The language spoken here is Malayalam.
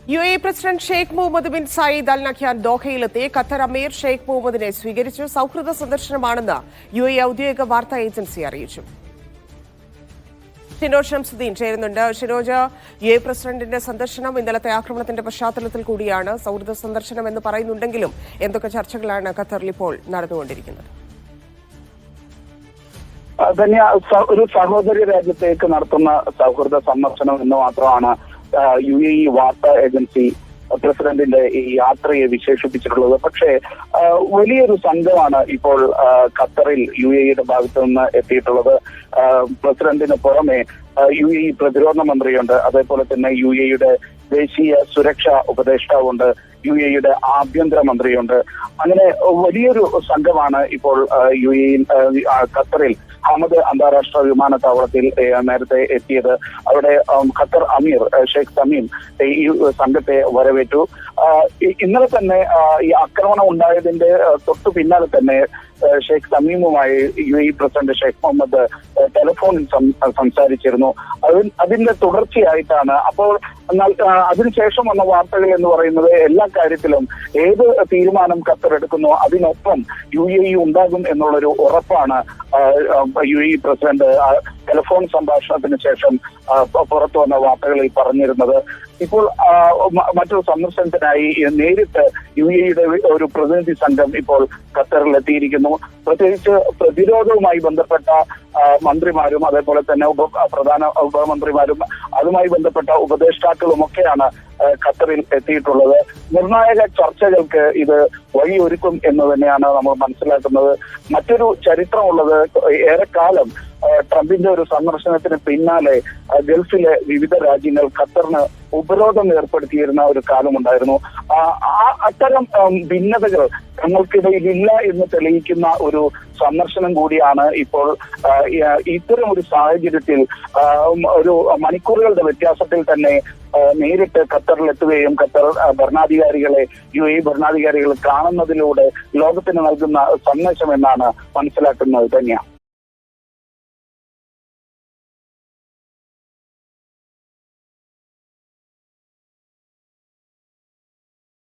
UAE president Sheikh Mohammed bin Zayed Al Nahyan ദോഹയിലെത്തി. ഖത്തർ അമീർ ഷെയ്ഖ് മുഹമ്മദിനെ സ്വീകരിച്ചു. സൗഹൃദ സന്ദർശനമാണെന്ന് UAE ഔദ്യോഗിക വാർത്താ ഏജൻസി അറിയിച്ചു. ഷിനോജ് ഷംസുദ്ദീൻ ചേരുന്നുണ്ട്. ഷിനോജ്, UAE പ്രസിഡന്റിന്റെ സന്ദർശനം ഇന്നലത്തെ ആക്രമണത്തിന്റെ പശ്ചാത്തലത്തിൽ കൂടിയാണ്. സൗഹൃദ സന്ദർശനം എന്ന് പറയുന്നുണ്ടെങ്കിലും എന്തൊക്കെ ചർച്ചകളാണ് ഖത്തറിൽ ഇപ്പോൾ നടന്നുകൊണ്ടിരിക്കുന്നത്? ഒരു സഹോദരി രാജ്യത്തേക്ക് നടത്തുന്ന സൗഹൃദ സന്ദർശനം എന്ന് മാത്രമാണ് UAE വാർത്താ ഏജൻസി പ്രസിഡന്റിന്റെ ഈ യാത്രയെ വിശേഷിപ്പിച്ചിട്ടുള്ളത്. പക്ഷേ വലിയൊരു സംഘമാണ് ഇപ്പോൾ ഖത്തറിൽ UAEയുടെ ഭാഗത്തു നിന്ന് എത്തിയിട്ടുള്ളത്. പ്രസിഡന്റിന് പുറമെ UAE പ്രതിരോധ മന്ത്രിയുണ്ട്, അതേപോലെ തന്നെ UAEയുടെ ദേശീയ സുരക്ഷാ ഉപദേഷ്ടാവുണ്ട്, UAEയുടെ ആഭ്യന്തര മന്ത്രിയുണ്ട്. അങ്ങനെ വലിയൊരു സംഘമാണ് ഇപ്പോൾ ഖത്തറിൽ ഹമദ് അന്താരാഷ്ട്ര വിമാനത്താവളത്തിൽ നേരത്തെ എത്തിയത്. അവിടെ ഖത്തർ അമീർ ഷെയ്ഖ് തമീം ഈ സംഘത്തെ വരവേറ്റു. ഇന്നലെ തന്നെ ഈ ആക്രമണം ഉണ്ടായതിന്റെ തൊട്ടു പിന്നാലെ തന്നെ ഷെയ്ഖ് തമീമുമായി UAE പ്രസിഡന്റ് ഷെയ്ഖ് മുഹമ്മദ് ടെലിഫോണിൽ സംസാരിച്ചിരുന്നു. അതിന്റെ തുടർച്ചയായിട്ടാണ് അപ്പോൾ അതിനുശേഷം വന്ന വാർത്തകൾ എന്ന് പറയുന്നത് എല്ലാ കാര്യത്തിലും ഏത് തീരുമാനം ഖത്തർ എടുക്കുന്നു അതിനൊപ്പം UAE ഉണ്ടാകും എന്നുള്ളൊരു ഉറപ്പാണ് UAE പ്രസിഡന്റ് ടെലിഫോൺ സംഭാഷണത്തിന് ശേഷം പുറത്തു വന്ന വാർത്തകളിൽ പറഞ്ഞിരുന്നത്. ഇപ്പോൾ മറ്റൊരു സന്ദർശനത്തിനായി നേരിട്ട് UAEയുടെ ഒരു പ്രതിനിധി സംഘം ഇപ്പോൾ ഖത്തറിൽ എത്തിയിരിക്കുന്നു. പ്രത്യേകിച്ച് പ്രതിരോധവുമായി ബന്ധപ്പെട്ട മന്ത്രിമാരും അതേപോലെ തന്നെ പ്രധാന ഉപമന്ത്രിമാരും അതുമായി ബന്ധപ്പെട്ട ഉപദേഷ്ടാക്കളും ഒക്കെയാണ് ഖത്തറിൽ എത്തിയിട്ടുള്ളത്. നിർണായക ചർച്ചകൾക്ക് ഇത് വഴിയൊരുക്കും എന്ന് തന്നെയാണ് നമ്മൾ മനസ്സിലാക്കുന്നത്. മറ്റൊരു ചരിത്രമുള്ളത്, ഏറെക്കാലം ട്രംപിന്റെ ഒരു സന്ദർശനത്തിന് പിന്നാലെ ഗൾഫിലെ വിവിധ രാജ്യങ്ങൾ ഖത്തറിന് ഉപരോധം ഏർപ്പെടുത്തിയിരുന്ന ഒരു കാലമുണ്ടായിരുന്നു. അത്തരം ഭിന്നതകൾ തങ്ങൾക്കിടയിലില്ല എന്ന് തെളിയിക്കുന്ന ഒരു സന്ദർശനം കൂടിയാണ് ഇപ്പോൾ. ഇത്തരം ഒരു സാഹചര്യത്തിൽ ഒരു മണിക്കൂറുകളുടെ വ്യത്യാസത്തിൽ തന്നെ നേരിട്ട് ഖത്തറിലെത്തുകയും ഖത്തർ ഭരണാധികാരികളെ UAE ഭരണാധികാരികൾ കാണുന്നതിലൂടെ ലോകത്തിന് നൽകുന്ന സന്ദേശം എന്നാണ് മനസ്സിലാക്കുന്നത് തന്നെയാണ്.